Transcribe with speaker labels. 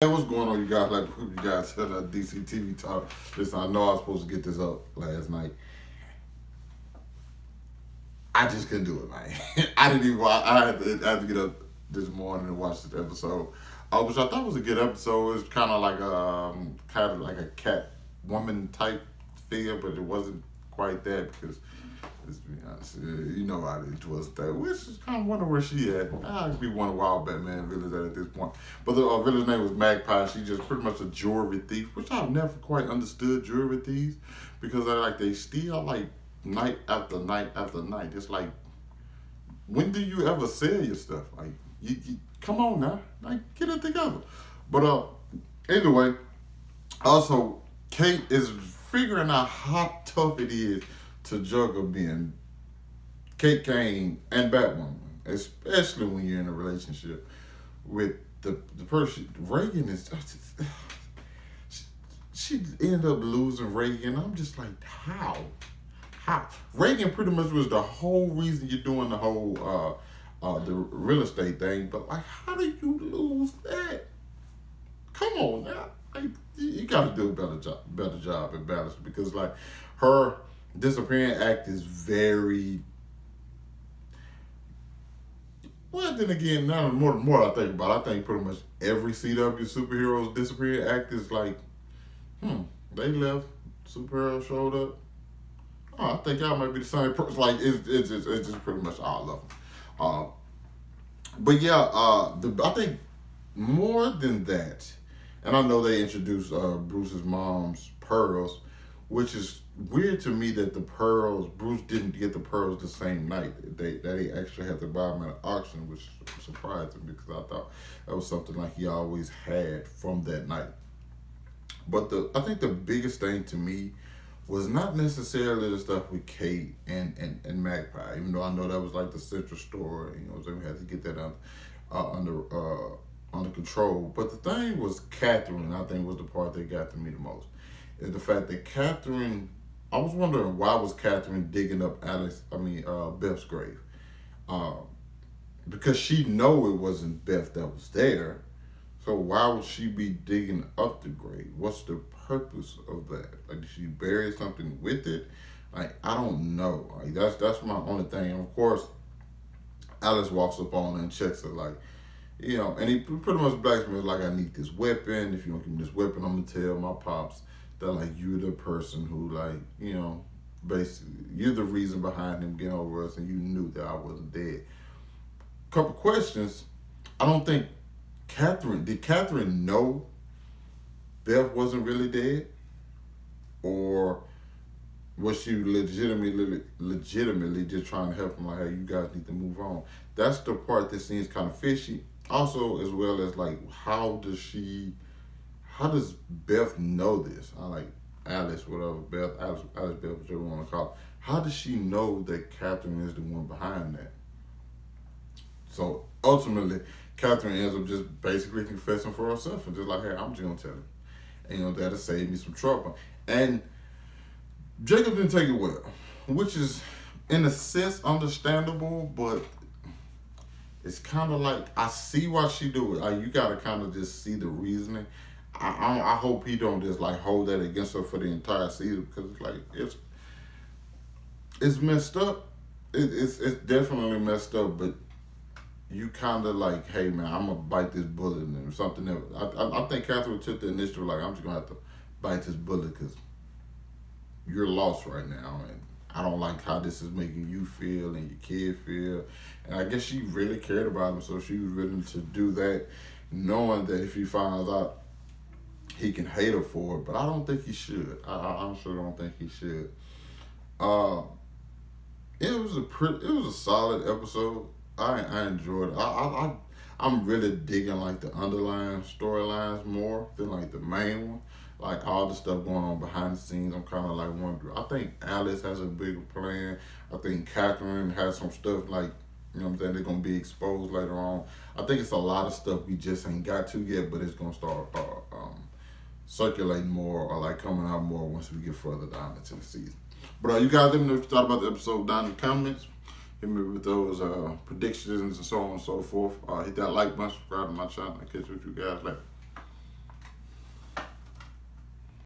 Speaker 1: Hey, what's going on, you guys? Like, you guys said that DC TV talk. Listen, I know I was supposed to get this up last night. I just couldn't do it, man. I didn't even. I had to get up this morning and watch this episode, which I thought was a good episode. It's kind of like a cat woman type feel, but it wasn't quite that because let's be honest, you know how it was that. Which is kind of wonder where she at. I could be one of Wild Batman villains at this point. But the villain's name was Magpie. She just pretty much a jewelry thief, which I've never quite understood jewelry thieves because they steal like night after night after night. It's like, when do you ever sell your stuff? Like, you come on now, like get it together. But anyway, also Kate is figuring out how tough it is to juggle being Kane and Batwoman, especially when you're in a relationship with the person. Reagan is she ended up losing Reagan. I'm just like, how? How? Reagan pretty much was the whole reason you're doing the whole the real estate thing. But like, how do you lose that? Come on now. Like, you got to do a better job at balance because like her disappearing act is very well. Then again, now the more I think about it, I think pretty much every CW superhero's disappearing act is like, they left, superhero showed up. Oh, I think y'all might be the same person. Like it's just pretty much all of them. Uh, but yeah, I think more than that, and I know they introduced Bruce's mom's pearls, which is weird to me that the pearls Bruce didn't get the pearls the same night. They actually had to buy them at an auction, which surprised me because I thought that was something like he always had from that night. But I think the biggest thing to me was not necessarily the stuff with Kate and Magpie, even though I know that was like the central story, so we had to get that under control. But the thing was Catherine, I think was the part that got to me the most. Is the fact that Catherine, I was wondering why was Catherine digging up Beth's grave. Uh, because she know it wasn't Beth that was there. So why would she be digging up the grave? What's the purpose of that? Like, did she bury something with it? Like, I don't know. Like, that's my only thing. And of course, Alice walks up on her and checks her, like, and he pretty much blacksmiths like, I need this weapon. If you don't give me this weapon, I'm gonna tell my pops that like you're the person who basically you're the reason behind him getting over us, and you knew that I wasn't dead. Couple questions. I don't think did Catherine know Beth wasn't really dead? Or was she legitimately just trying to help him? Like, hey, you guys need to move on. That's the part that seems kind of fishy. Also, as well as like, how does Beth know this? I like Alice, whatever, Alice, Beth, whatever you want to call it. How does she know that Catherine is the one behind that? So ultimately, Catherine ends up just basically confessing for herself and just like, hey, I'm just gonna tell her. And that'll save me some trouble. And Jacob didn't take it well, which is in a sense understandable, but it's kind of like, I see why she do it. You gotta kind of just see the reasoning. I hope he don't just like hold that against her for the entire season because it's like it's messed up. It's definitely messed up, but you kind of like, hey man, I'm gonna bite this bullet and something else. I think Catherine took the initiative like, I'm just gonna have to bite this bullet because you're lost right now, and I don't like how this is making you feel and your kid feel. And I guess she really cared about him, so she was willing to do that, knowing that if he finds out, he can hate her for it. But I don't think he should. I honestly don't think he should. It was a solid episode. I enjoyed it. I'm really digging like the underlying storylines more than like the main one. Like all the stuff going on behind the scenes, I'm kind of like wondering. I think Alice has a bigger plan. I think Catherine has some stuff like, what I'm saying, they're gonna be exposed later on. I think it's a lot of stuff we just ain't got to yet, but it's gonna start circulating more or like coming out more once we get further down into the season. But you guys let me know what you thought about the episode down in the comments. Hit me with those predictions and so on and so forth. Hit that like button, subscribe to my channel, and catch you guys later.